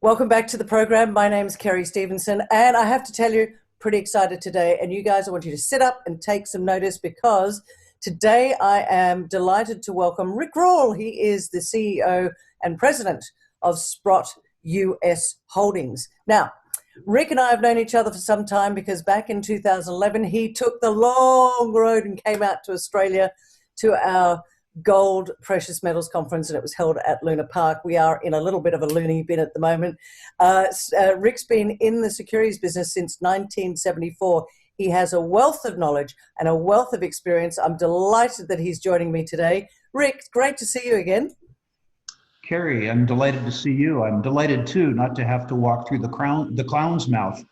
Welcome back to the program. My name is Kerry Stevenson, and I have to tell you, pretty excited today. And you guys, I want you to sit up and take some notice because today I am delighted to welcome Rick Rawle. He is the CEO and president of Sprott US Holdings. Now, Rick and I have known each other for some time because back in 2011, he took the long road and came out to Australia to our gold precious metals conference, and it was held at Luna Park. We are in a little bit of a loony bin at the moment. Rick's been in the securities business since 1974. He has a wealth of knowledge and a wealth of experience. I'm delighted that he's joining me today. Rick, great to see you again. Kerry, I'm delighted to see you. I'm delighted too not to have to walk through the clown's mouth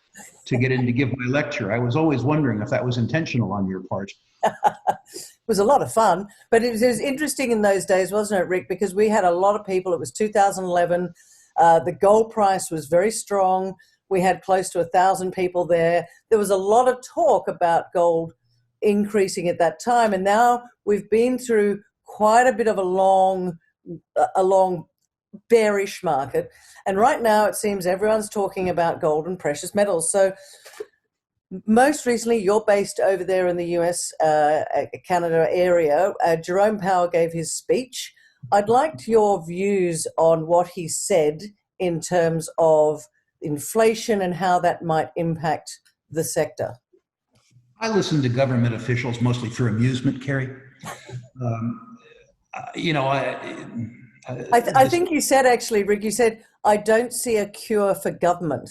to get in to give my lecture. I was always wondering if that was intentional on your part. It was a lot of fun, but it was interesting in those days, wasn't it, Rick? Because we had a lot of people. It was 2011. The gold price was very strong. We had close to 1,000 people there. There was a lot of talk about gold increasing at that time, and now we've been through quite a bit of a long bearish market, and right now it seems everyone's talking about gold and precious metals. So most recently, you're based over there in the US, Canada area. Jerome Powell gave his speech. I'd like your views on what he said in terms of inflation and how that might impact the sector. I listen to government officials mostly for amusement, Kerry. I think you said, actually, Rick, you said, I don't see a cure for government.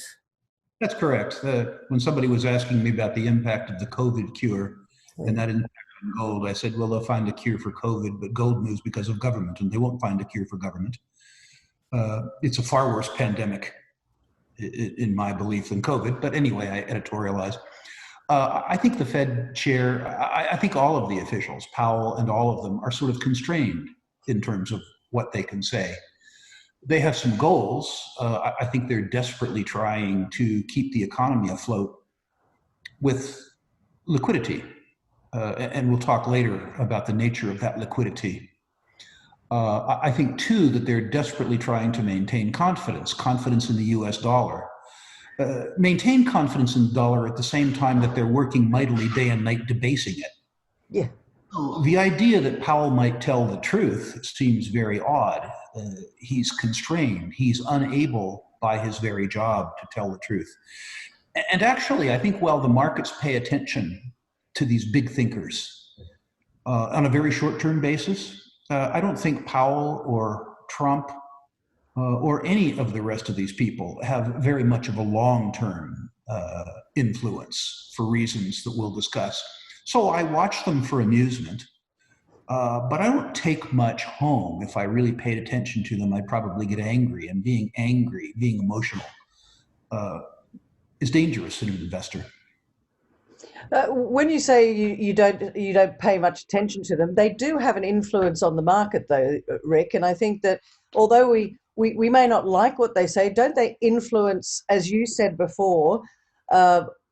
That's correct. When somebody was asking me about the impact of the COVID cure and that impact on gold, I said, well, they'll find a cure for COVID, but gold moves because of government, and they won't find a cure for government. It's a far worse pandemic, in my belief, than COVID. But anyway, I editorialize. I think the Fed chair, I think all of the officials, Powell and all of them, are sort of constrained in terms of what they can say. They have some goals. I think they're desperately trying to keep the economy afloat with liquidity. And we'll talk later about the nature of that liquidity. I think, too, that they're desperately trying to maintain confidence in the US dollar. Maintain confidence in the dollar at the same time that they're working mightily day and night debasing it. Yeah. The idea that Powell might tell the truth seems very odd. He's constrained. He's unable by his very job to tell the truth. And actually, I think while the markets pay attention to these big thinkers on a very short-term basis, I don't think Powell or Trump or any of the rest of these people have very much of a long-term influence for reasons that we'll discuss. So I watch them for amusement, but I don't take much home. If I really paid attention to them, I'd probably get angry. And being angry, being emotional, is dangerous in an investor. When you say you don't pay much attention to them, they do have an influence on the market, though, Rick. And I think that although we may not like what they say, don't they influence, as you said before,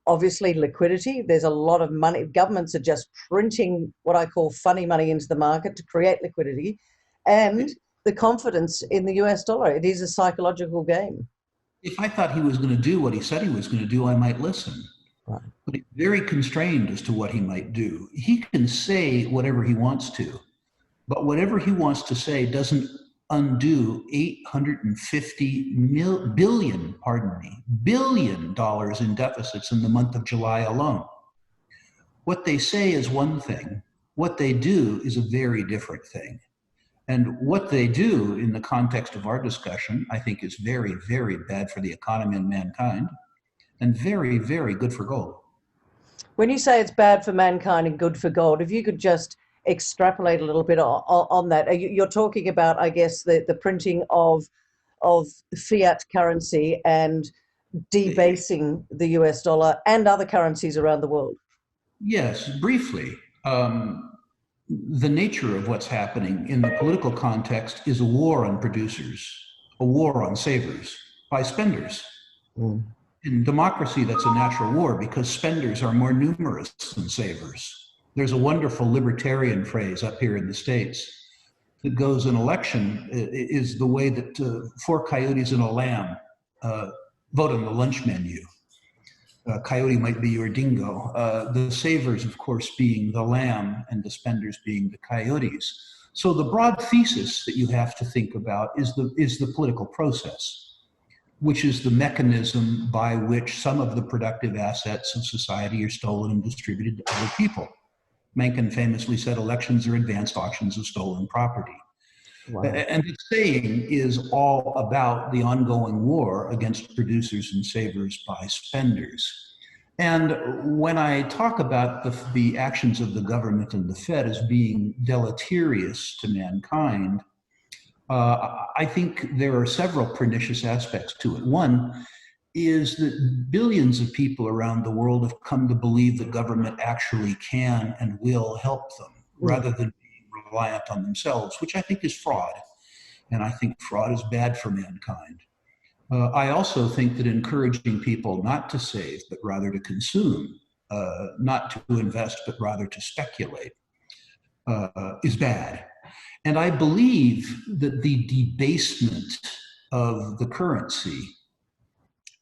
obviously liquidity? There's a lot of money. Governments are just printing what I call funny money into the market to create liquidity, and the confidence in the US dollar. It is a psychological game. If I thought he was going to do what he said he was going to do, I might listen. Right. But he's very constrained as to what he might do. He can say whatever he wants to, but whatever he wants to say doesn't undo $850 billion in deficits in the month of July alone. What they say is one thing. What they do is a very different thing. And what they do in the context of our discussion, I think, is very, very bad for the economy and mankind, and very, very good for gold. When you say it's bad for mankind and good for gold, if you could just extrapolate a little bit on that. You're talking about, I guess, the printing of fiat currency and debasing the US dollar and other currencies around the world. Yes, briefly. The nature of what's happening in the political context is a war on producers, a war on savers by spenders. In democracy, that's a natural war because spenders are more numerous than savers. There's a wonderful libertarian phrase up here in the States that goes, an election is the way that 4 coyotes and a lamb vote on the lunch menu. Coyote might be your dingo. The savers, of course, being the lamb and the spenders being the coyotes. So the broad thesis that you have to think about is the political process, which is the mechanism by which some of the productive assets of society are stolen and distributed to other people. Mencken famously said elections are advanced auctions of stolen property. Wow. And the saying is all about the ongoing war against producers and savers by spenders. And when I talk about the actions of the government and the Fed as being deleterious to mankind, I think there are several pernicious aspects to it. One is that billions of people around the world have come to believe that government actually can and will help them, rather than being reliant on themselves, which I think is fraud. And I think fraud is bad for mankind. I also think that encouraging people not to save, but rather to consume, not to invest, but rather to speculate, is bad. And I believe that the debasement of the currency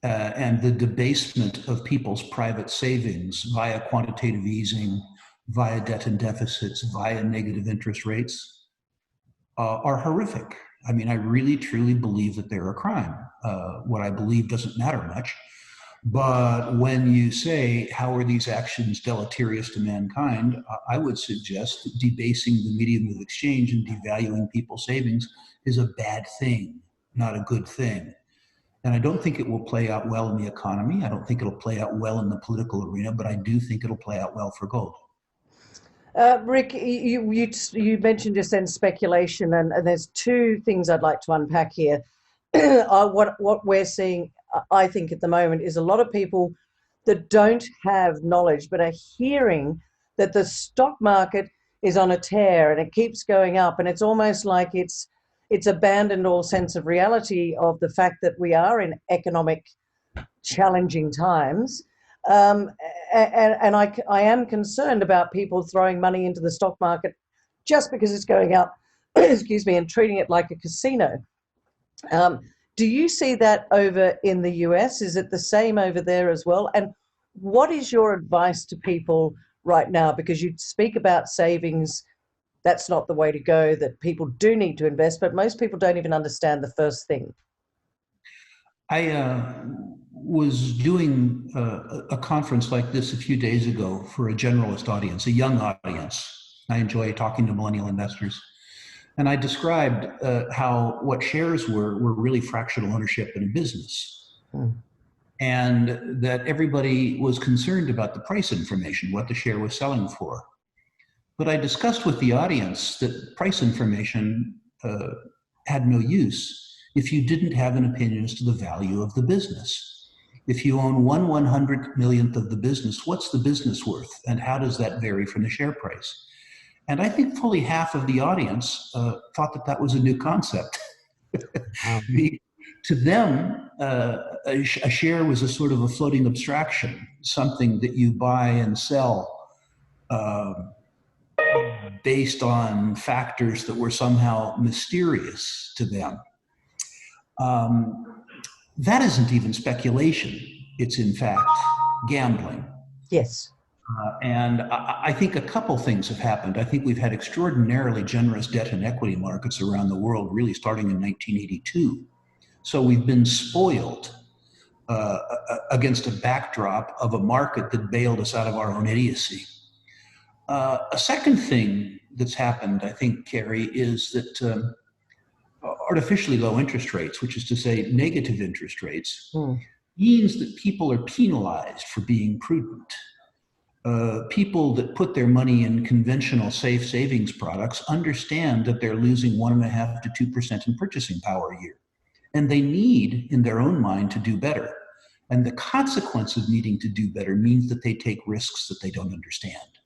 and the debasement of people's private savings via quantitative easing, via debt and deficits, via negative interest rates are horrific. I mean, I really, truly believe that they're a crime. What I believe doesn't matter much. But when you say, how are these actions deleterious to mankind, I would suggest that debasing the medium of exchange and devaluing people's savings is a bad thing, not a good thing. And I don't think it will play out well in the economy. I don't think it'll play out well in the political arena, but I do think it'll play out well for gold. Rick, you mentioned just then speculation, and there's two things I'd like to unpack here. What we're seeing, I think, at the moment is a lot of people that don't have knowledge but are hearing that the stock market is on a tear and it keeps going up, and it's almost like it's abandoned all sense of reality of the fact that we are in economic challenging times. And I am concerned about people throwing money into the stock market just because it's going up, excuse me, and treating it like a casino. Do you see that over in the US? Is it the same over there as well? And what is your advice to people right now? Because you speak about savings, that's not the way to go, that people do need to invest, but most people don't even understand the first thing. I was doing a conference like this a few days ago for a generalist audience, a young audience. I enjoy talking to millennial investors. And I described how what shares were really fractional ownership in a business. And that everybody was concerned about the price information, what the share was selling for. But I discussed with the audience that price information had no use if you didn't have an opinion as to the value of the business. If you own 1/100 millionth of the business, what's the business worth? And how does that vary from the share price? And I think fully half of the audience thought that that was a new concept. To them, a share was a sort of a floating abstraction, something that you buy and sell based on factors that were somehow mysterious to them. That isn't even speculation. It's in fact gambling. Yes. And I think a couple things have happened. I think we've had extraordinarily generous debt and equity markets around the world, really starting in 1982. So we've been spoiled against a backdrop of a market that bailed us out of our own idiocy. A second thing that's happened, I think, Carrie, is that artificially low interest rates, which is to say negative interest rates, means that people are penalized for being prudent. People that put their money in conventional safe savings products understand that they're losing 1.5% to 2% in purchasing power a year. And they need, in their own mind, to do better. And the consequence of needing to do better means that they take risks that they don't understand.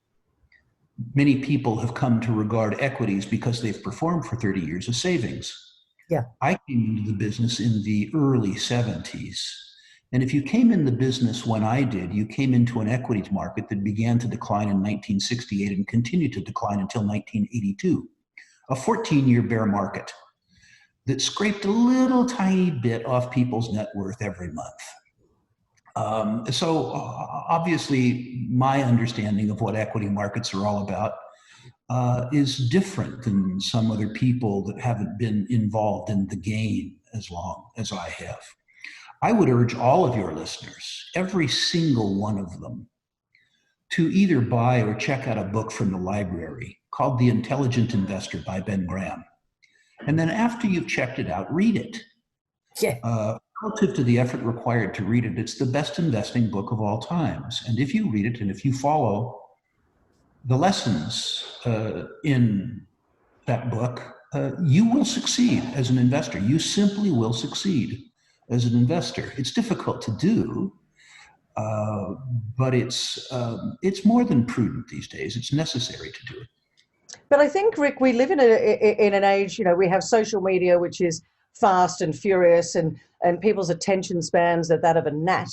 Many people have come to regard equities because they've performed for 30 years as savings. Yeah. I came into the business in the early 70s. And if you came in the business when I did, you came into an equities market that began to decline in 1968 and continued to decline until 1982, a 14-year bear market. that scraped a little tiny bit off people's net worth every month. Obviously, my understanding of what equity markets are all about is different than some other people that haven't been involved in the game as long as I have. I would urge all of your listeners, every single one of them, to either buy or check out a book from the library called The Intelligent Investor by Ben Graham. And then after you've checked it out, read it. Yeah. Relative to the effort required to read it, it's the best investing book of all times. And if you read it and if you follow the lessons in that book, you will succeed as an investor. You simply will succeed as an investor. It's difficult to do, but it's more than prudent these days. It's necessary to do it. But I think, Rick, we live in an age, we have social media, which is fast and furious, and people's attention spans are that of a gnat,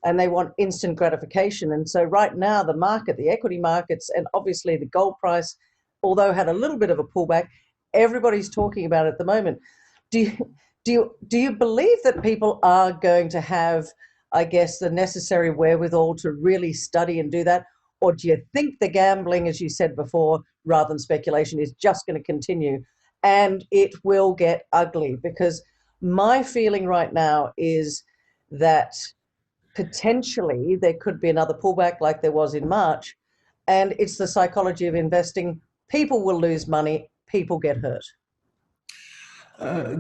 and they want instant gratification. And so right now, the market, the equity markets, and obviously the gold price, although had a little bit of a pullback, everybody's talking about it at the moment. Do you believe that people are going to have, I guess, the necessary wherewithal to really study and do that? Or do you think the gambling, as you said before, rather than speculation, is just going to continue and it will get ugly? Because my feeling right now is that potentially there could be another pullback like there was in March, and it's the psychology of investing. People will lose money, people get hurt.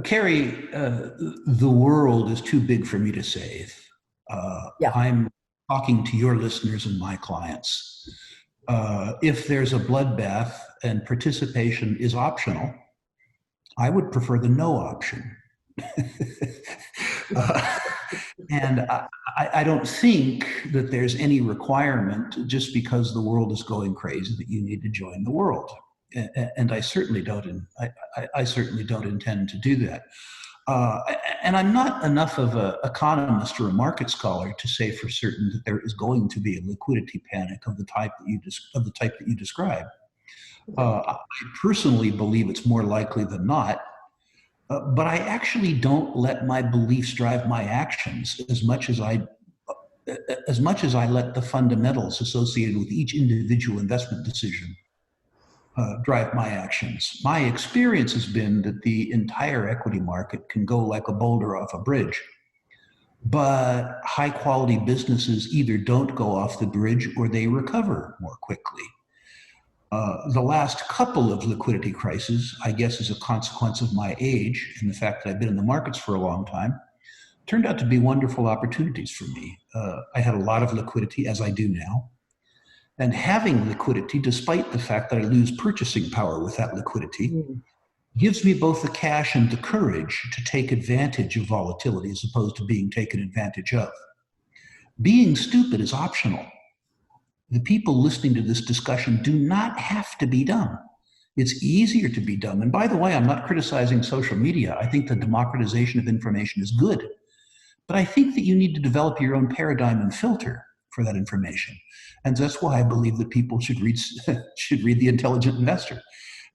Carrie, the world is too big for me to save. Yeah. I'm talking to your listeners and my clients. If there's a bloodbath and participation is optional, I would prefer the no option. And I don't think that there's any requirement just because the world is going crazy that you need to join the world. And I certainly don't. I certainly don't intend to do that. And I'm not enough of an economist or a market scholar to say for certain that there is going to be a liquidity panic of the type that you describe. I personally believe it's more likely than not, but I actually don't let my beliefs drive my actions as much as I let the fundamentals associated with each individual investment decision drive my actions. My experience has been that the entire equity market can go like a boulder off a bridge, but high quality businesses either don't go off the bridge or they recover more quickly. The last couple of liquidity crises, I guess as a consequence of my age and the fact that I've been in the markets for a long time, turned out to be wonderful opportunities for me. I had a lot of liquidity, as I do now. And having liquidity, despite the fact that I lose purchasing power with that liquidity, gives me both the cash and the courage to take advantage of volatility as opposed to being taken advantage of. Being stupid is optional. The people listening to this discussion do not have to be dumb. It's easier to be dumb. And by the way, I'm not criticizing social media. I think the democratization of information is good. But I think that you need to develop your own paradigm and filter for that information. And that's why I believe that people should read The Intelligent Investor.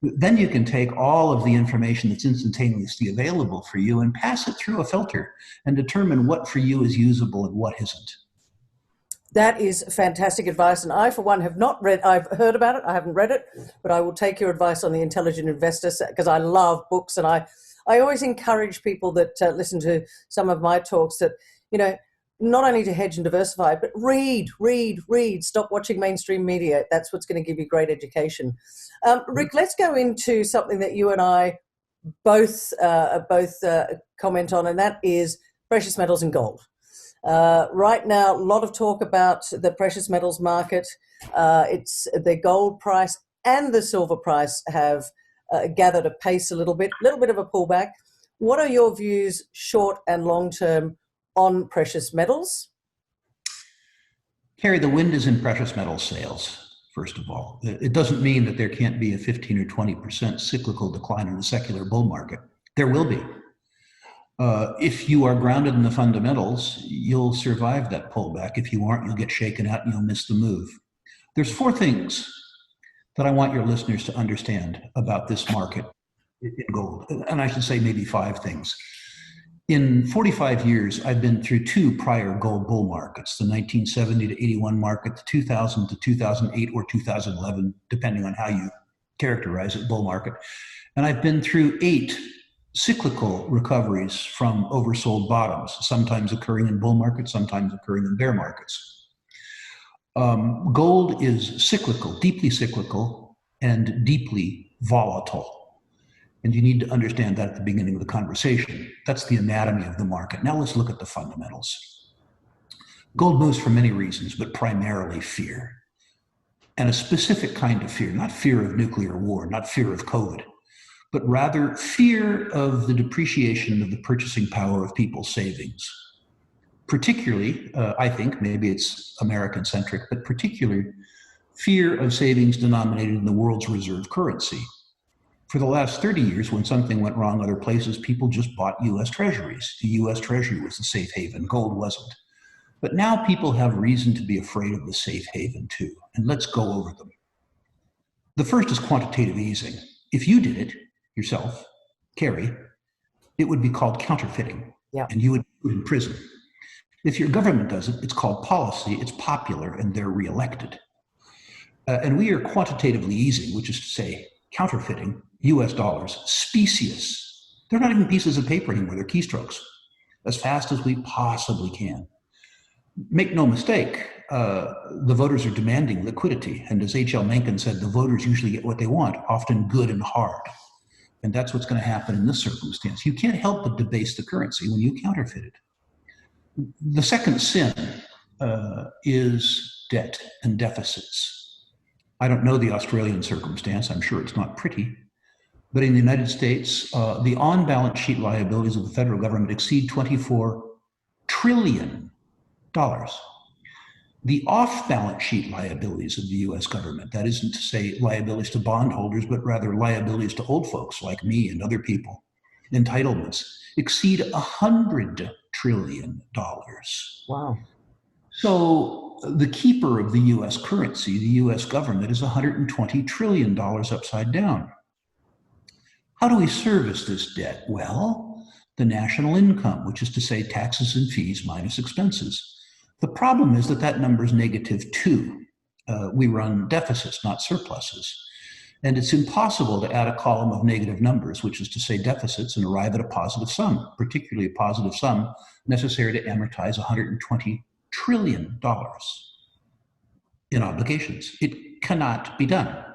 Then you can take all of the information that's instantaneously available for you and pass it through a filter and determine what for you is usable and what isn't. That is fantastic advice. And I, for one, have not read, I've heard about it, I haven't read it, but I will take your advice on The Intelligent Investor because I love books. And I always encourage people that listen to some of my talks that, not only to hedge and diversify, but read. Stop watching mainstream media. That's what's going to give you great education. Rick, let's go into something that you and I both comment on, and that is precious metals and gold. Right now, a lot of talk about the precious metals market. It's the gold price and the silver price have gathered a pace a little bit of a pullback. What are your views, short and long term, on precious metals? Carrie, the wind is in precious metals sales, first of all. It doesn't mean that there can't be a 15 or 20% cyclical decline in the secular bull market. There will be. If you are grounded in the fundamentals, you'll survive that pullback. If you aren't, you'll get shaken out and you'll miss the move. There's four things that I want your listeners to understand about this market in gold. And I should say maybe five things. In 45 years, I've been through two prior gold bull markets, the 1970 to 81 market, the 2000 to 2008 or 2011, depending on how you characterize it, bull market. And I've been through 8 cyclical recoveries from oversold bottoms, sometimes occurring in bull markets, sometimes occurring in bear markets. Gold is cyclical, and deeply volatile. And you need to understand that at the beginning of the conversation. That's the anatomy of the market. Now let's look at the fundamentals. Gold moves for many reasons, but primarily fear. And a specific kind of fear, not fear of nuclear war, not fear of COVID, but rather fear of the depreciation of the purchasing power of people's savings. Particularly, I think, maybe it's American-centric, but particularly fear of savings denominated in the world's reserve currency. For the last 30 years, when something went wrong other places, people just bought U.S. treasuries. The U.S. Treasury was the safe haven. Gold wasn't. But now people have reason to be afraid of the safe haven too. And let's go over them. The first is quantitative easing. If you did it yourself, Carrie, it would be called counterfeiting. Yeah. And you would be put in prison. If your government does it, it's called policy, it's popular, and they're reelected. And we are quantitatively easing, which is to say, counterfeiting US dollars, specious. They're not even pieces of paper anymore, they're keystrokes, as fast as we possibly can. Make no mistake, the voters are demanding liquidity. And as H.L. Mencken said, the voters usually get what they want, often good and hard. And that's what's going to happen in this circumstance. You can't help but debase the currency when you counterfeit it. The second sin is debt and deficits. I don't know the Australian circumstance. I'm sure it's not pretty. But in the United States, the on-balance sheet liabilities of the federal government exceed $24 trillion. The off-balance sheet liabilities of the US government, that isn't to say liabilities to bondholders, but rather liabilities to old folks like me and other people, entitlements, exceed $100 trillion. Wow. So the keeper of the US currency, the US government, is $120 trillion upside down. How do we service this debt? Well, the national income, which is to say taxes and fees minus expenses. The problem is that that number is -2. We run deficits, not surpluses. And it's impossible to add a column of negative numbers, which is to say deficits, and arrive at a positive sum, particularly a positive sum necessary to amortize $120 trillion in obligations. It cannot be done.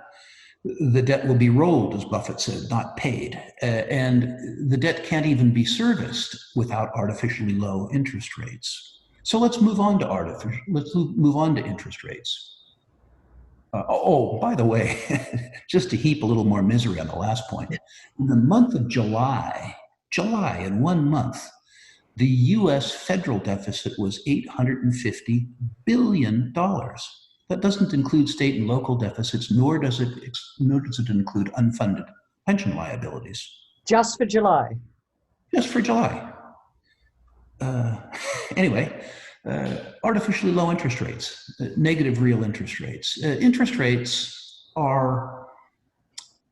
The debt will be rolled, as Buffett said, not paid. And the debt can't even be serviced without artificially low interest rates. So let's move on to interest rates. By the way, just to heap a little more misery on the last point, in the month of July, in 1 month, the US federal deficit was $850 billion. That doesn't include state and local deficits, nor does it include unfunded pension liabilities. Just for July? Just for July. Anyway, artificially low interest rates, negative real interest rates. Interest rates are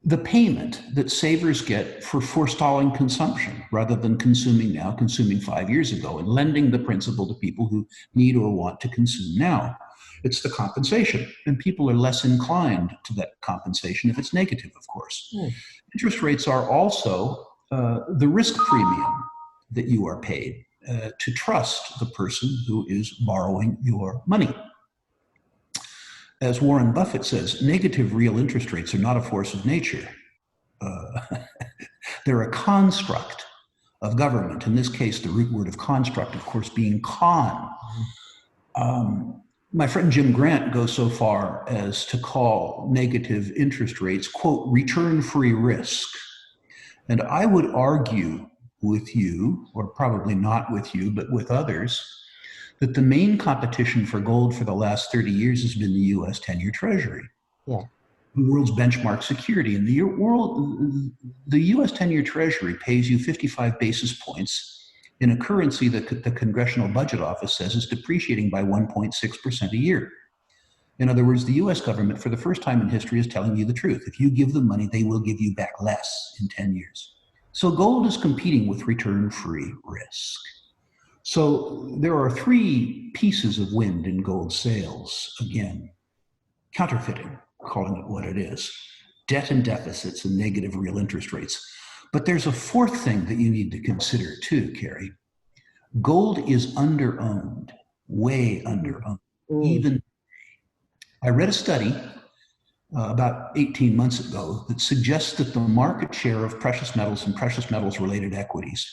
the payment that savers get for forestalling consumption rather than consuming now, consuming 5 years ago, and lending the principal to people who need or want to consume now. It's the compensation, and people are less inclined to that compensation if it's negative, of course. Interest rates are also the risk premium that you are paid to trust the person who is borrowing your money. As Warren Buffett says, negative real interest rates are not a force of nature. They're a construct of government. In this case, the root word of construct, of course, being con. My friend Jim Grant goes so far as to call negative interest rates, quote, return-free risk. And I would argue with you, or probably not with you, but with others, that the main competition for gold for the last 30 years has been the US 10-year Treasury. Yeah. The world's benchmark security. In the US 10-year Treasury pays you 55 basis points in a currency that the Congressional Budget Office says is depreciating by 1.6% a year. In other words, the US government, for the first time in history, is telling you the truth. If you give them money, they will give you back less in 10 years. So gold is competing with return-free risk. So there are three pieces of wind in gold sales. Again, counterfeiting, calling it what it is, debt and deficits and negative real interest rates. But there's a fourth thing that you need to consider too, Carrie. Gold is under-owned, way under-owned. Even I read a study about 18 months ago that suggests that the market share of precious metals and precious metals related equities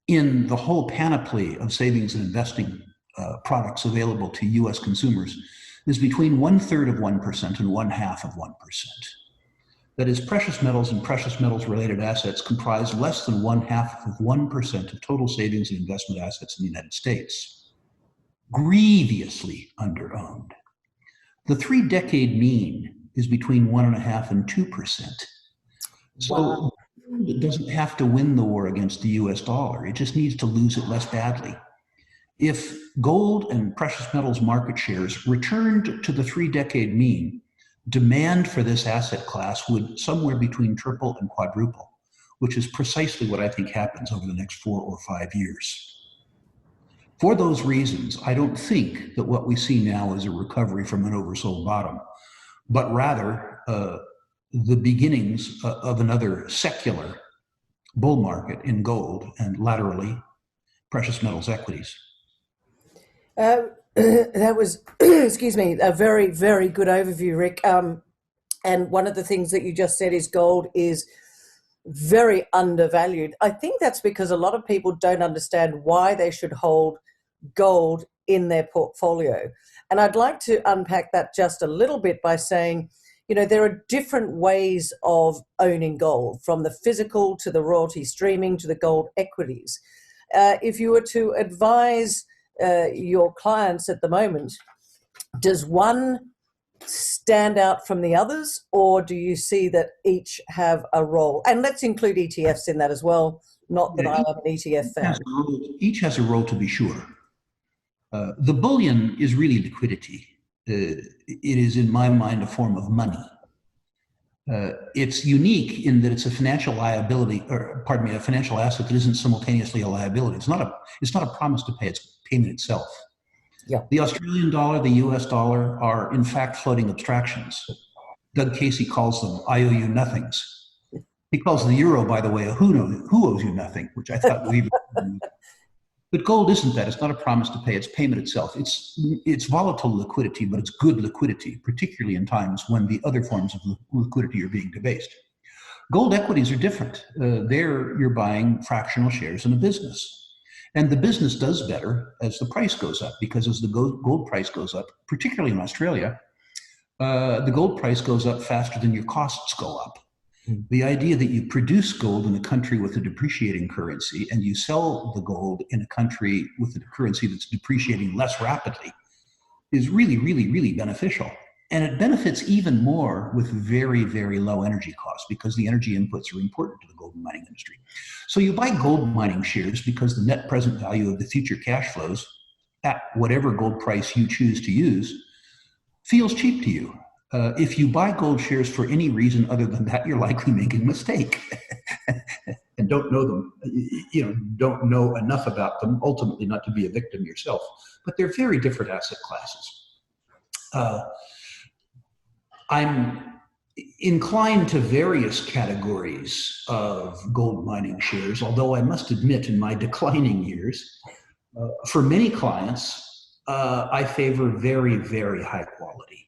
in the whole panoply of savings and investing products available to US consumers is between 1/3 of 1% and 1/2 of 1%. That is, precious metals and precious metals related assets comprise less than 1/2 of 1% of total savings and investment assets in the United States. Grievously under-owned. The 3-decade mean is between 1.5% and 2%. So it doesn't have to win the war against the US dollar. It just needs to lose it less badly. If gold and precious metals market shares returned to the 3-decade mean, demand for this asset class would somewhere between triple and quadruple, which is precisely what I think happens over the next 4 or 5 years. For those reasons, I don't think that what we see now is a recovery from an oversold bottom, but rather the beginnings of another secular bull market in gold and laterally precious metals equities. That was, excuse me, a very, very good overview, Rick. And one of the things that you just said is gold is very undervalued. I think that's because a lot of people don't understand why they should hold gold in their portfolio. And I'd like to unpack that just a little bit by saying, you know, there are different ways of owning gold, from the physical to the royalty streaming to the gold equities. If you were to advise your clients at the moment, does one stand out from the others, or do you see that each have a role? And let's include ETFs in that as well. Not that I'm an ETF fan. Each has a role, to be sure. The bullion is really liquidity. It is, in my mind, a form of money. It's unique in that it's a financial liability, or pardon me, a financial asset that isn't simultaneously a liability. It's not a promise to pay; it's payment itself. Yeah. The Australian dollar, the US dollar are in fact floating abstractions. Doug Casey calls them IOU nothings. He calls the euro, by the way, a who owes you nothing, which I thought we. But gold isn't that. It's not a promise to pay. It's payment itself. It's volatile liquidity, but it's good liquidity, particularly in times when the other forms of liquidity are being debased. Gold equities are different. There you're buying fractional shares in a business. And the business does better as the price goes up, because as the gold price goes up, particularly in Australia, the gold price goes up faster than your costs go up. The idea that you produce gold in a country with a depreciating currency and you sell the gold in a country with a currency that's depreciating less rapidly is really, really, really beneficial. And it benefits even more with very, very low energy costs, because the energy inputs are important to the gold mining industry. So you buy gold mining shares because the net present value of the future cash flows at whatever gold price you choose to use feels cheap to you. If you buy gold shares for any reason other than that, you're likely making a mistake and don't know them, don't know enough about them, ultimately not to be a victim yourself. But they're very different asset classes. I'm inclined to various categories of gold mining shares, although I must admit in my declining years, for many clients, I favor very, very high quality.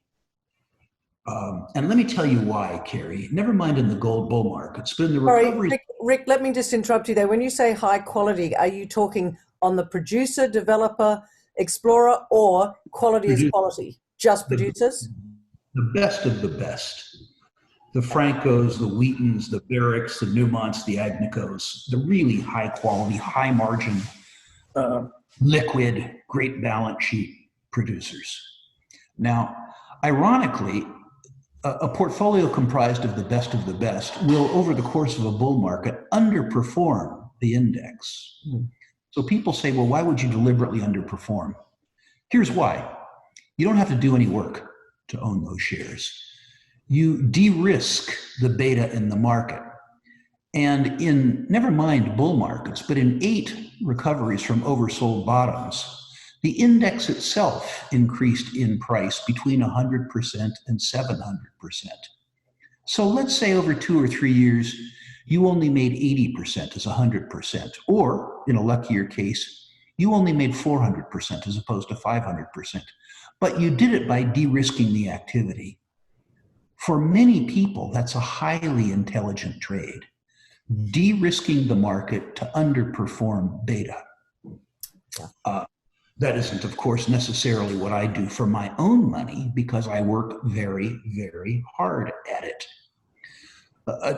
And let me tell you why, Carrie. Never mind in the gold bull markets, but in the recovery. Sorry, Rick, let me just interrupt you there. When you say high quality, are you talking on the producer, developer, explorer, or quality is quality? Just producers? The best of the best. The Francos, the Wheatons, the Barricks, the Newmonts, the Agnicos, the really high quality, high margin, liquid, great balance sheet producers. Now, ironically, a portfolio comprised of the best will, over the course of a bull market, underperform the index. So people say, well, why would you deliberately underperform? Here's why. You don't have to do any work to own those shares. You de-risk the beta in the market. And in, never mind bull markets, but in 8 recoveries from oversold bottoms, the index itself increased in price between 100% and 700%. So let's say over 2 or 3 years, you only made 80% as 100%, or in a luckier case, you only made 400% as opposed to 500%. But you did it by de-risking the activity. For many people, that's a highly intelligent trade. De-risking the market to underperform beta. That isn't, of course, necessarily what I do for my own money because I work very, very hard at it.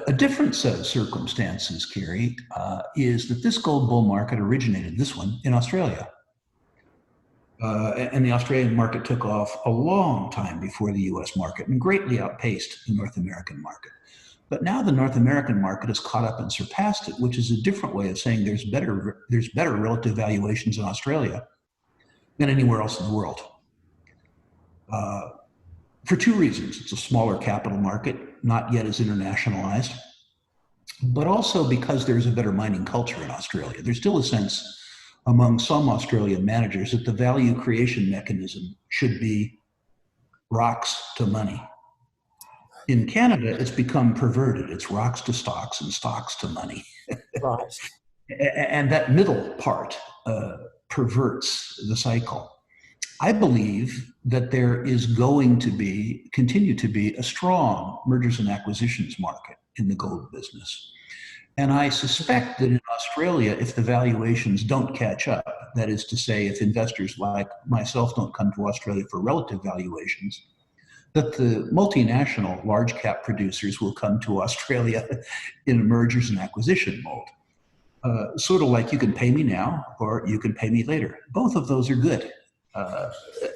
A different set of circumstances, Carrie, is that this gold bull market originated, this one, in Australia. And the Australian market took off a long time before the US market and greatly outpaced the North American market. But now the North American market has caught up and surpassed it, which is a different way of saying there's better relative valuations in Australia than anywhere else in the world. For 2 reasons. It's a smaller capital market, not yet as internationalized, but also because there's a better mining culture in Australia. There's still a sense among some Australian managers that the value creation mechanism should be rocks to money. In Canada, it's become perverted. It's rocks to stocks and stocks to money. Right. And that middle part perverts the cycle. I believe that there is going to continue to be a strong mergers and acquisitions market in the gold business. And I suspect that in Australia, if the valuations don't catch up, that is to say, if investors like myself don't come to Australia for relative valuations, that the multinational large cap producers will come to Australia in a mergers and acquisition mode. Sort of like you can pay me now or you can pay me later. Both of those are good.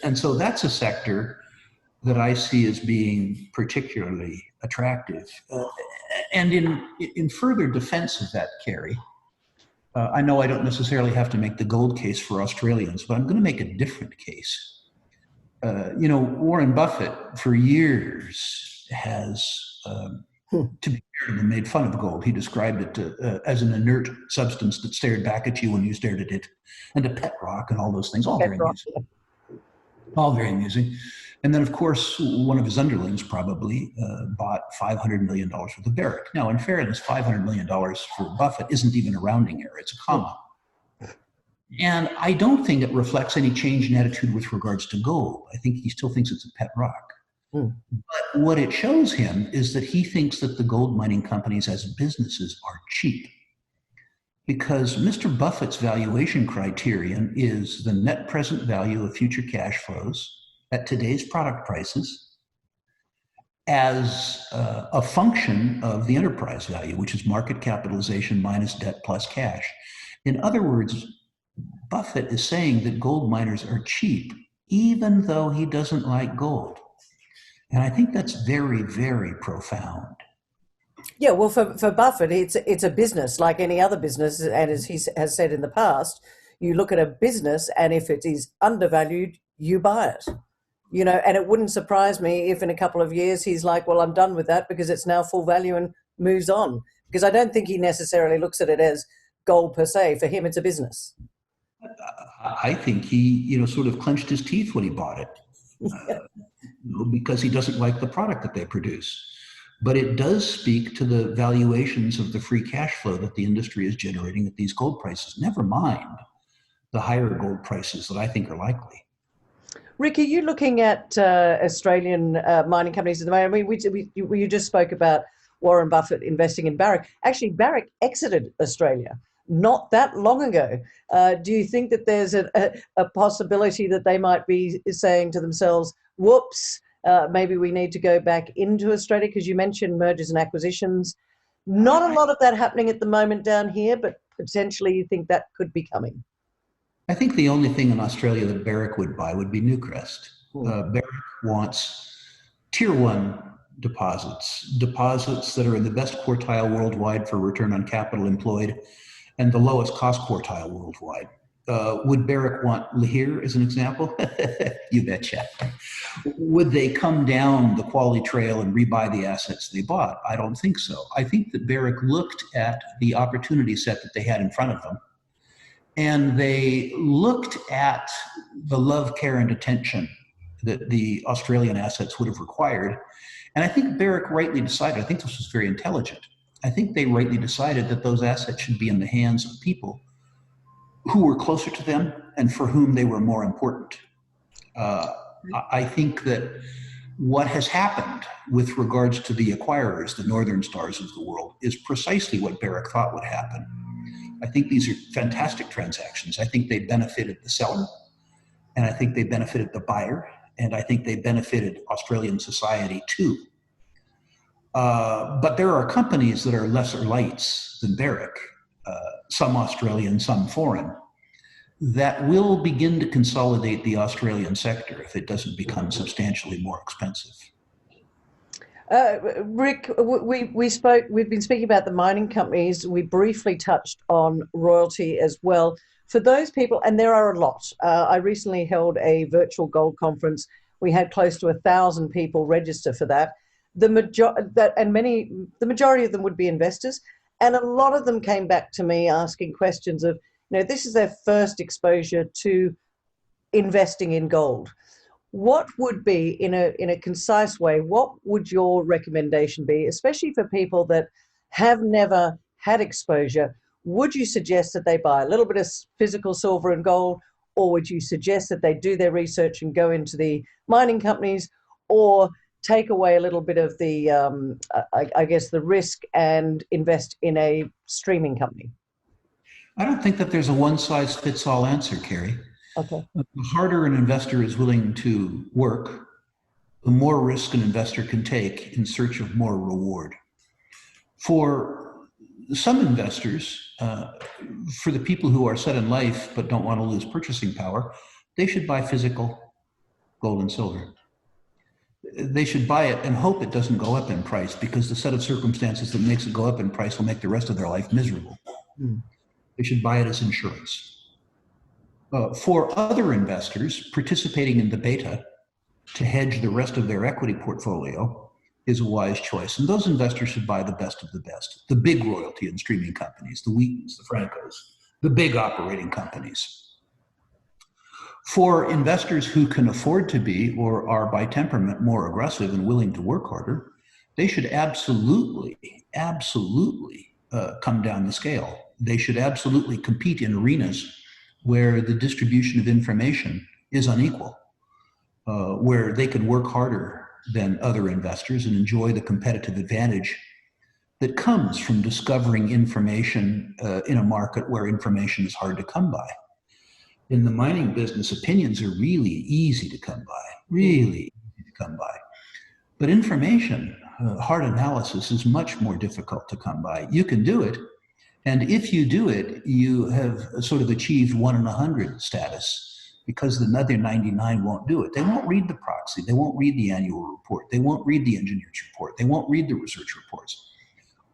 And so that's a sector that I see as being particularly attractive. And in further defense of that, Carrie, I know I don't necessarily have to make the gold case for Australians, but I'm going to make a different case. Warren Buffett for years has, to be fair, made fun of gold. He described it as an inert substance that stared back at you when you stared at it, and a pet rock and all those things, all very amusing. All very amusing. And then, of course, one of his underlings probably bought $500 million worth of Barrick. Now, in fairness, $500 million for Buffett isn't even a rounding error. It's a comma. And I don't think it reflects any change in attitude with regards to gold. I think he still thinks it's a pet rock. But what it shows him is that he thinks that the gold mining companies as businesses are cheap. Because Mr. Buffett's valuation criterion is the net present value of future cash flows at today's product prices as a function of the enterprise value, which is market capitalization minus debt plus cash. In other words, Buffett is saying that gold miners are cheap, even though he doesn't like gold. And I think that's very, very profound. Yeah, well, for Buffett, it's a business like any other business. And as he has said in the past, you look at a business and if it is undervalued, you buy it. And it wouldn't surprise me if in a couple of years he's like, well, I'm done with that because it's now full value and moves on. Because I don't think he necessarily looks at it as gold per se. For him, it's a business. I think he, sort of clenched his teeth when he bought it because he doesn't like the product that they produce. But it does speak to the valuations of the free cash flow that the industry is generating at these gold prices, never mind the higher gold prices that I think are likely. Rick, are you looking at Australian mining companies at the moment? I mean, you just spoke about Warren Buffett investing in Barrick. Actually, Barrick exited Australia not that long ago. Do you think that there's a possibility that they might be saying to themselves, whoops, maybe we need to go back into Australia? Because you mentioned mergers and acquisitions. Not a lot of that happening at the moment down here, but potentially you think that could be coming. I think the only thing in Australia that Barrick would buy would be Newcrest. Barrick wants tier one deposits that are in the best quartile worldwide for return on capital employed and the lowest cost quartile worldwide. Would Barrick want Lihir as an example? You betcha. Would they come down the quality trail and rebuy the assets they bought? I don't think so. I think that Barrick looked at the opportunity set that they had in front of them, and they looked at the love, care, and attention that the Australian assets would have required. And I think Barrick rightly decided, I think this was very intelligent. I think they rightly decided that those assets should be in the hands of people who were closer to them and for whom they were more important. I think that what has happened with regards to the acquirers, the Northern Stars of the world, is precisely what Barrick thought would happen. I think these are fantastic transactions. I think they benefited the seller, and I think they benefited the buyer, and I think they benefited Australian society too. But there are companies that are lesser lights than Barrick, some Australian, some foreign, that will begin to consolidate the Australian sector if it doesn't become substantially more expensive. Rick, we've been speaking about the mining companies. We briefly touched on royalty as well. For those people, and there are a lot, I recently held a virtual gold conference. We had close to 1,000 people register for that. The majority of them would be investors, and a lot of them came back to me asking questions of, this is their first exposure to investing in gold. What would be, in a concise way, what would your recommendation be, especially for people that have never had exposure? Would you suggest that they buy a little bit of physical silver and gold, or would you suggest that they do their research and go into the mining companies, or take away a little bit of the, I guess, the risk and invest in a streaming company? I don't think that there's a one-size-fits-all answer, Carrie. Okay. The harder an investor is willing to work, the more risk an investor can take in search of more reward. For some investors, for the people who are set in life but don't want to lose purchasing power, they should buy physical gold and silver. They should buy it and hope it doesn't go up in price, because the set of circumstances that makes it go up in price will make the rest of their life miserable. They should buy it as insurance. For other investors, participating in the beta to hedge the rest of their equity portfolio is a wise choice. And those investors should buy the best of the best, the big royalty and streaming companies, the Wheatons, the Francos, the big operating companies. For investors who can afford to be, or are by temperament more aggressive and willing to work harder, they should absolutely come down the scale. They should absolutely compete in arenas where the distribution of information is unequal, where they can work harder than other investors and enjoy the competitive advantage that comes from discovering information in a market where information is hard to come by. In the mining business, opinions are really easy to come by, But information, hard analysis, is much more difficult to come by. You can do it, and if you do it, you have sort of achieved 1 in 100 status, because the other 99 won't do it. They won't read the proxy, they won't read the annual report, they won't read the engineer's report, they won't read the research reports.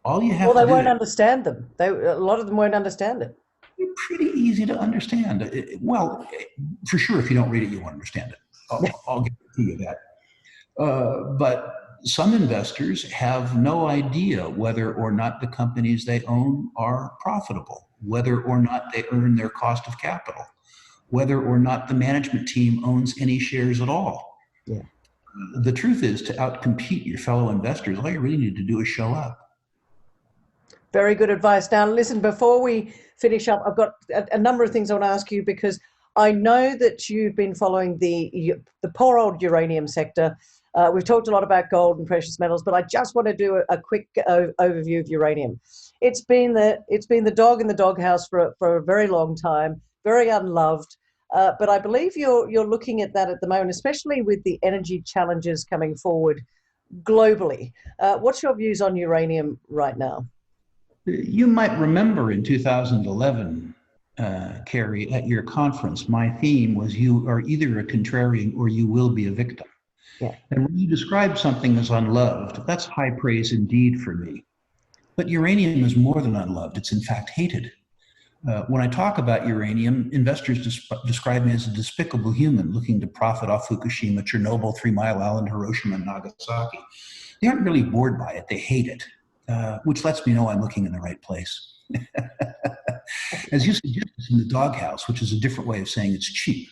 All you have to do— Well, they won't understand them. A lot of them won't understand it. They're pretty easy to understand. Well, for sure, if you don't read it, you won't understand it. I'll guarantee you that. But some investors have no idea whether or not the companies they own are profitable, whether or not they earn their cost of capital, whether or not the management team owns any shares at all. Yeah. The truth is, to outcompete your fellow investors, all you really need to do is show up. Very good advice. Now, listen, before we finish up, I've got a number of things I want to ask you, because I know that you've been following the poor old uranium sector. We've talked a lot about gold and precious metals, but I just want to do a quick overview of uranium. It's been the dog in the doghouse for a very long time, very unloved. But I believe you're looking at that at the moment, especially with the energy challenges coming forward globally. What's your views on uranium right now? You might remember in 2011, Carrie, at your conference, my theme was you are either a contrarian or you will be a victim. Yeah. And when you describe something as unloved, that's high praise indeed for me. But uranium is more than unloved. It's in fact hated. When I talk about uranium, investors describe me as a despicable human looking to profit off Fukushima, Chernobyl, 3 Mile Island, Hiroshima, and Nagasaki. They aren't really bored by it, they hate it, which lets me know I'm looking in the right place. As you suggest, it's in the doghouse, which is a different way of saying it's cheap.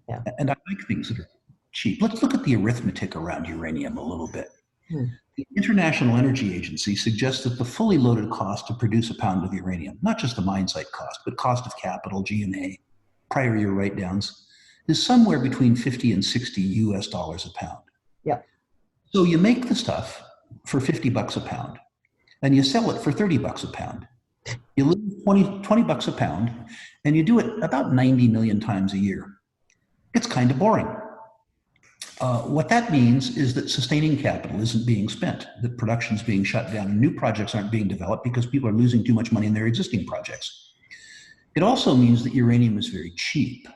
Yeah. And I like things that are cheap. Let's look at the arithmetic around uranium a little bit. The International Energy Agency suggests that the fully loaded cost to produce a pound of uranium, not just the mine site cost, but cost of capital, G&A, prior year write-downs, is somewhere between 50 and 60 US dollars a pound. Yeah. So you make the stuff for 50 bucks a pound, and you sell it for 30 bucks a pound. You lose 20 bucks a pound, and you do it about 90 million times a year. It's kind of boring. What that means is that sustaining capital isn't being spent, that production's being shut down, and new projects aren't being developed because people are losing too much money in their existing projects. It also means that uranium is very cheap.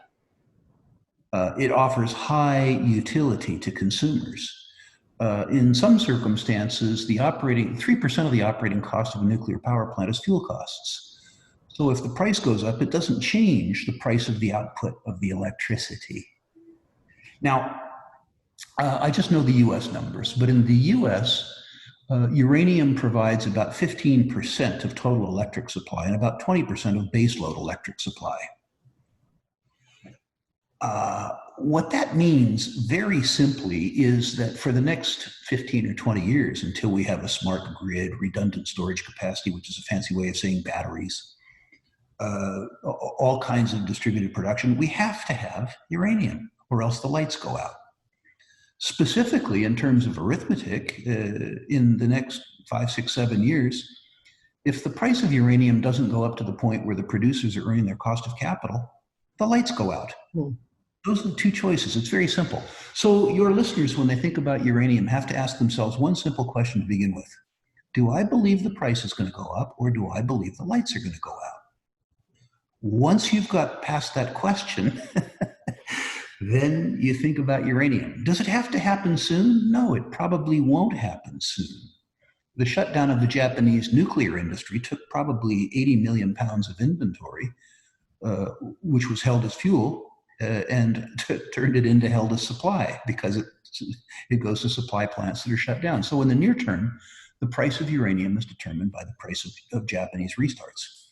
It offers high utility to consumers. In some circumstances, the 3% of the operating cost of a nuclear power plant is fuel costs. So if the price goes up, it doesn't change the price of the output of the electricity. Now, I just know the US numbers, but in the US, uranium provides about 15% of total electric supply and about 20% of baseload electric supply. What that means, very simply, is that for the next 15 or 20 years, until we have a smart grid, redundant storage capacity, which is a fancy way of saying batteries, all kinds of distributed production, we have to have uranium, or else the lights go out. Specifically, in terms of arithmetic, in the next 5, 6, 7 years, if the price of uranium doesn't go up to the point where the producers are earning their cost of capital, the lights go out. Those are the two choices. It's very simple. So your listeners, when they think about uranium, have to ask themselves one simple question to begin with. Do I believe the price is going to go up, or do I believe the lights are going to go out? Once you've got past that question, then you think about uranium. Does it have to happen soon? No, it probably won't happen soon. The shutdown of the Japanese nuclear industry took probably 80 million pounds of inventory, which was held as fuel, and turned it into held as supply, because it goes to supply plants that are shut down. So in the near term, the price of uranium is determined by the price of Japanese restarts.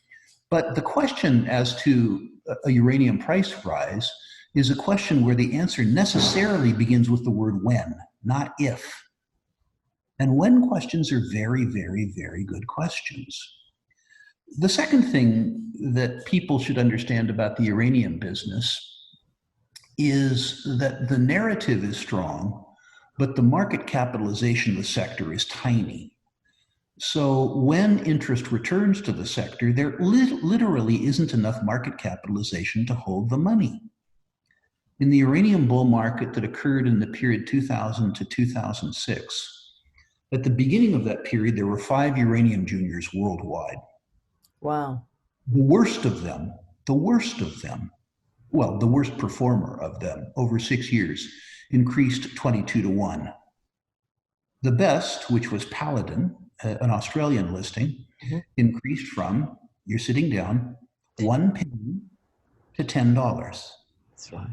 But the question as to a uranium price rise is a question where the answer necessarily begins with the word when, not if. And when questions are very, very, very good questions. The second thing that people should understand about the uranium business is that the narrative is strong, but the market capitalization of the sector is tiny. So when interest returns to the sector, there literally isn't enough market capitalization to hold the money. In the uranium bull market that occurred in the period 2000 to 2006, at the beginning of that period, there were 5 uranium juniors worldwide. Wow. The worst of them, well, the worst performer of them over 6 years, increased 22 to 1. The best, which was Paladin, an Australian listing, increased from, you're sitting down, 1 penny to $10. That's right.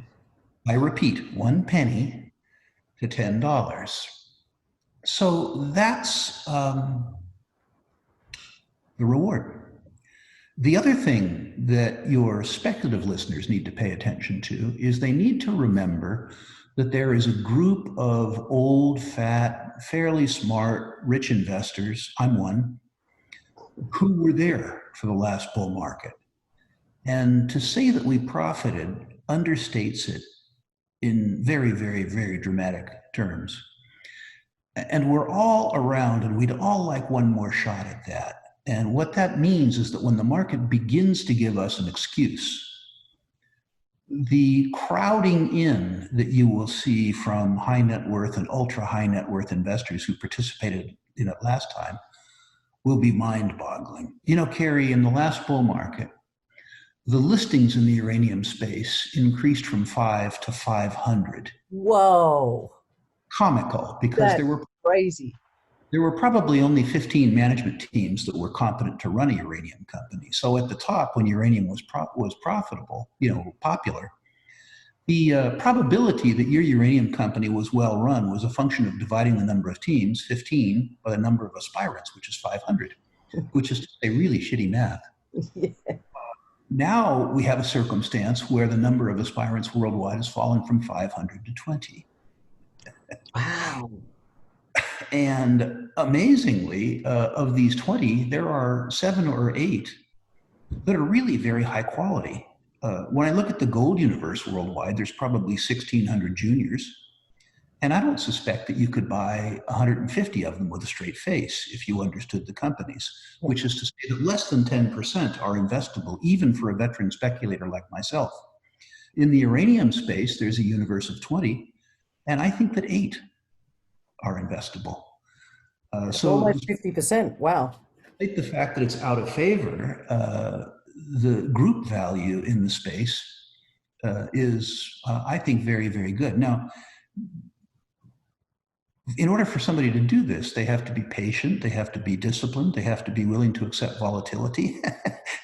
I repeat, 1 penny to $10. So that's the reward. The other thing that your speculative listeners need to pay attention to is they need to remember that there is a group of old, fat, fairly smart, rich investors, I'm one, who were there for the last bull market. And to say that we profited understates it in very, very, very dramatic terms. And we're all around, and we'd all like one more shot at that. And what that means is that when the market begins to give us an excuse, the crowding in that you will see from high net worth and ultra high net worth investors who participated in it last time will be mind-boggling. You know, Carrie, in the last bull market, the listings in the uranium space increased from 5 to 500. Whoa. Comical, because That's there were crazy. There were probably only 15 management teams that were competent to run a uranium company. So at the top, when uranium was profitable, popular, the probability that your uranium company was well run was a function of dividing the number of teams, 15, by the number of aspirants, which is 500, which is to say really shitty math. Yeah. Now we have a circumstance where the number of aspirants worldwide has fallen from 500 to 20. Wow. And amazingly, of these 20, there are 7 or 8 that are really very high quality. When I look at the gold universe worldwide, there's probably 1,600 juniors. And I don't suspect that you could buy 150 of them with a straight face if you understood the companies, which is to say that less than 10% are investable, even for a veteran speculator like myself. In the uranium space, there's a universe of 20, and I think that 8 are investable. So Almost 50%. Wow. despite the fact that it's out of favor, the group value in the space is, I think, very, very good. Now, in order for somebody to do this, they have to be patient, they have to be disciplined, they have to be willing to accept volatility,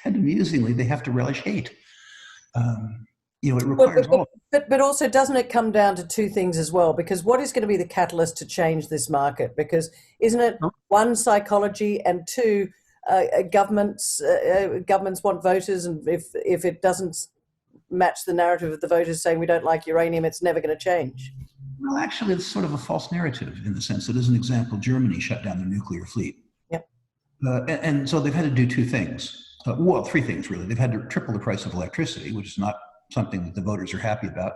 and amusingly, they have to relish hate. It requires all of it. But also, doesn't it come down to two things as well? Because what is going to be the catalyst to change this market? Because isn't it one, psychology, and two, governments want voters, and if it doesn't match the narrative of the voters saying we don't like uranium, it's never going to change. Well, actually, it's sort of a false narrative in the sense that, as an example, Germany shut down their nuclear fleet. Yep. And so they've had to do 2 things. Well, 3 things, really. They've had to triple the price of electricity, which is not something that the voters are happy about.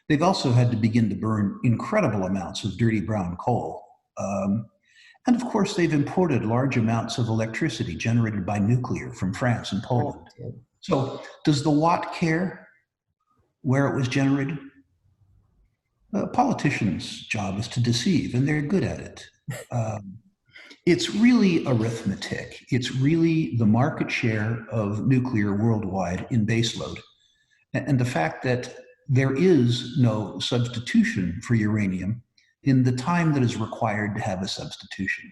They've also had to begin to burn incredible amounts of dirty brown coal. And of course, they've imported large amounts of electricity generated by nuclear from France and Poland. So does the watt care where it was generated? A politician's job is to deceive, and they're good at it. It's really arithmetic. It's really the market share of nuclear worldwide in baseload. And the fact that there is no substitution for uranium in the time that is required to have a substitution.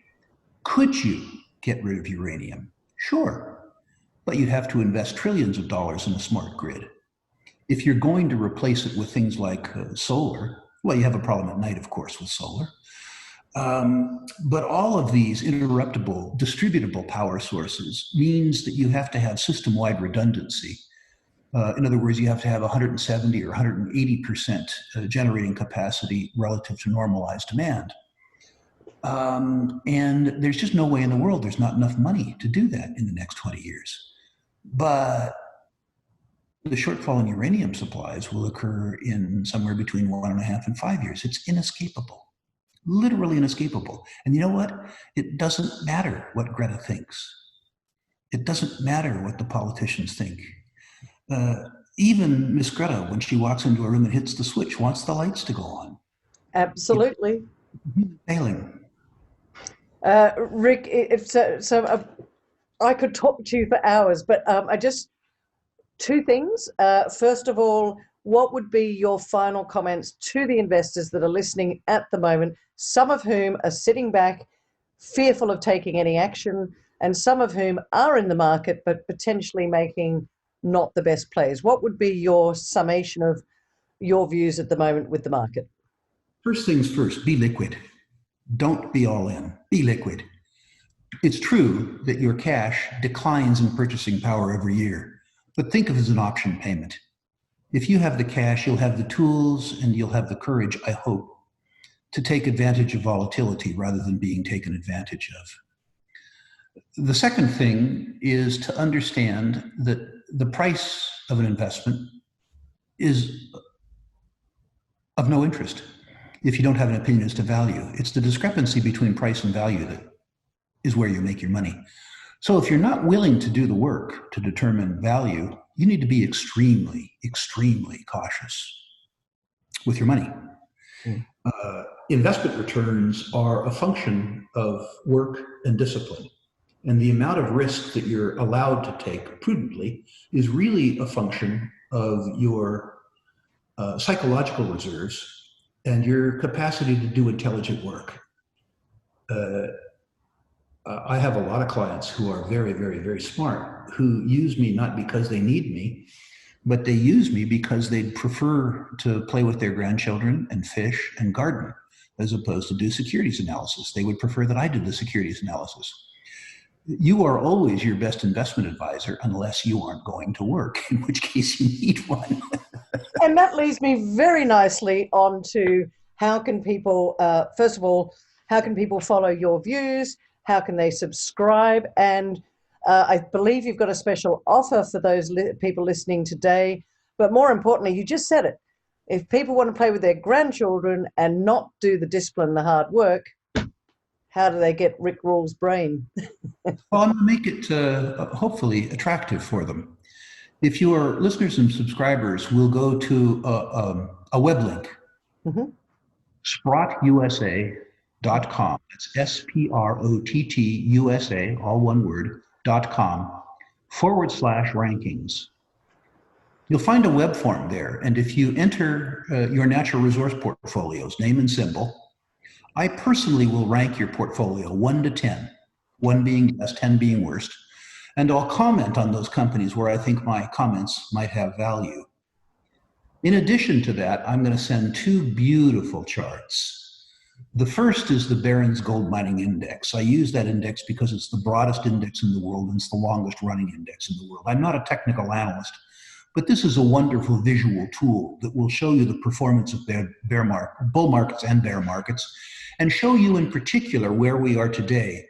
Could you get rid of uranium? Sure, but you'd have to invest trillions of dollars in a smart grid. If you're going to replace it with things like solar, well, you have a problem at night, of course, with solar. But all of these interruptible, distributable power sources means that you have to have system-wide redundancy. In other words, you have to have 170 or 180% generating capacity relative to normalized demand. And there's just no way in the world there's not enough money to do that in the next 20 years. But the shortfall in uranium supplies will occur in somewhere between 1.5 and 5 years. It's inescapable, literally inescapable. And you know what? It doesn't matter what Greta thinks. It doesn't matter what the politicians think. Even Miss Greta, when she walks into a room and hits the switch, wants the lights to go on. Absolutely. Failing. Rick, I could talk to you for hours, but two things. First of all, what would be your final comments to the investors that are listening at the moment, some of whom are sitting back, fearful of taking any action, and some of whom are in the market but potentially making not the best plays? What would be your summation of your views at the moment with the market? First things first, be liquid. Don't be all in. Be liquid. It's true that your cash declines in purchasing power every year, but think of it as an option payment. If you have the cash, you'll have the tools and you'll have the courage, I hope, to take advantage of volatility rather than being taken advantage of. The second thing is to understand that the price of an investment is of no interest if you don't have an opinion as to value. It's the discrepancy between price and value that is where you make your money. So if you're not willing to do the work to determine value, you need to be extremely, extremely cautious with your money. Investment returns are a function of work and discipline. And the amount of risk that you're allowed to take prudently is really a function of your psychological reserves and your capacity to do intelligent work. I have a lot of clients who are very, very, very smart, who use me not because they need me, but they use me because they'd prefer to play with their grandchildren and fish and garden as opposed to do securities analysis. They would prefer that I did the securities analysis. You are always your best investment advisor unless you aren't going to work, in which case you need one. And that leads me very nicely on to how can people, first of all, how can people follow your views? How can they subscribe? And I believe you've got a special offer for those people listening today. But more importantly, you just said it. If people want to play with their grandchildren and not do the discipline, the hard work, how do they get Rick Rule's brain? Well, I'm going to make it hopefully attractive for them. If your listeners and subscribers will go to a web link, SprottUSA.com. That's SPROTTUSA, all one word, .com/rankings. You'll find a web form there. And if you enter your natural resource portfolios, name and symbol, I personally will rank your portfolio 1 to 10, 1 being best, 10 being worst. And I'll comment on those companies where I think my comments might have value. In addition to that, I'm going to send 2 beautiful charts. The first is the Barron's Gold Mining Index. I use that index because it's the broadest index in the world and it's the longest running index in the world. I'm not a technical analyst, but this is a wonderful visual tool that will show you the performance of bull markets and bear markets, and show you in particular where we are today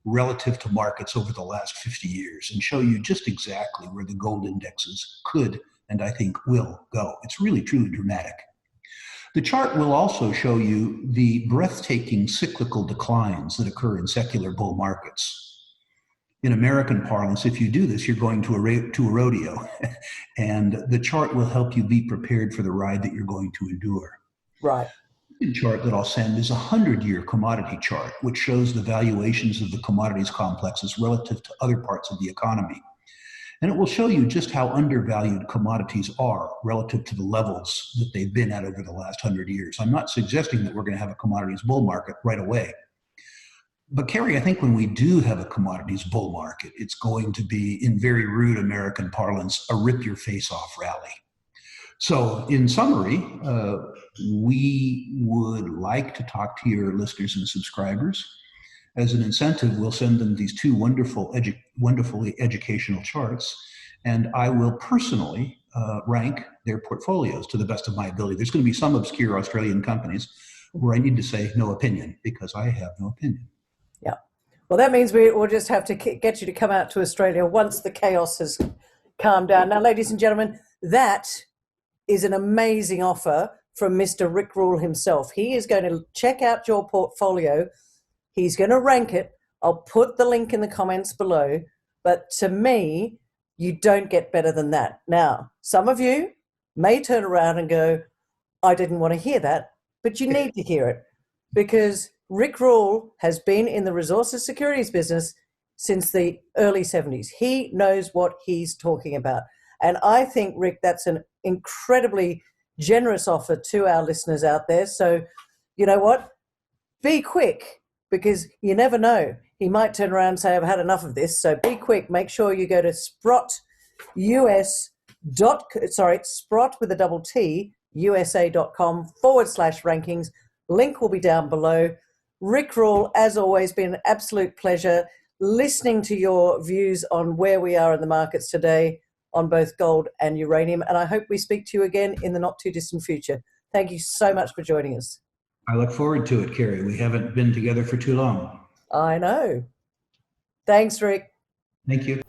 relative to markets over the last 50 years, and show you just exactly where the gold indexes could and I think will go. It's really, truly dramatic. The chart will also show you the breathtaking cyclical declines that occur in secular bull markets. In American parlance, if you do this, you're going to a rodeo, and the chart will help you be prepared for the ride that you're going to endure. Right. The chart that I'll send is a 100-year commodity chart, which shows the valuations of the commodities complexes relative to other parts of the economy. And it will show you just how undervalued commodities are relative to the levels that they've been at over the last 100 years. I'm not suggesting that we're going to have a commodities bull market right away. But Kerry, I think when we do have a commodities bull market, it's going to be, in very rude American parlance, a rip-your-face-off rally. So in summary, we would like to talk to your listeners and subscribers. As an incentive, we'll send them these 2 wonderfully educational charts, and I will personally rank their portfolios to the best of my ability. There's going to be some obscure Australian companies where I need to say no opinion because I have no opinion. Yeah. Well, that means we'll just have to get you to come out to Australia once the chaos has calmed down. Now, ladies and gentlemen, that is an amazing offer from Mr. Rick Rule himself. He is going to check out your portfolio. He's going to rank it. I'll put the link in the comments below. But to me, you don't get better than that. Now, some of you may turn around and go, I didn't want to hear that, but you need to hear it, because Rick Rule has been in the resources securities business since the early 70s. He knows what he's talking about. And I think, Rick, that's an incredibly generous offer to our listeners out there. So, you know what? Be quick, because you never know. He might turn around and say, I've had enough of this. So be quick. Make sure you go to Sprott with a double T, USA.com/rankings. Link will be down below. Rick Rule, as always, been an absolute pleasure listening to your views on where we are in the markets today on both gold and uranium. And I hope we speak to you again in the not too distant future. Thank you so much for joining us. I look forward to it, Kerry. We haven't been together for too long. I know. Thanks, Rick. Thank you.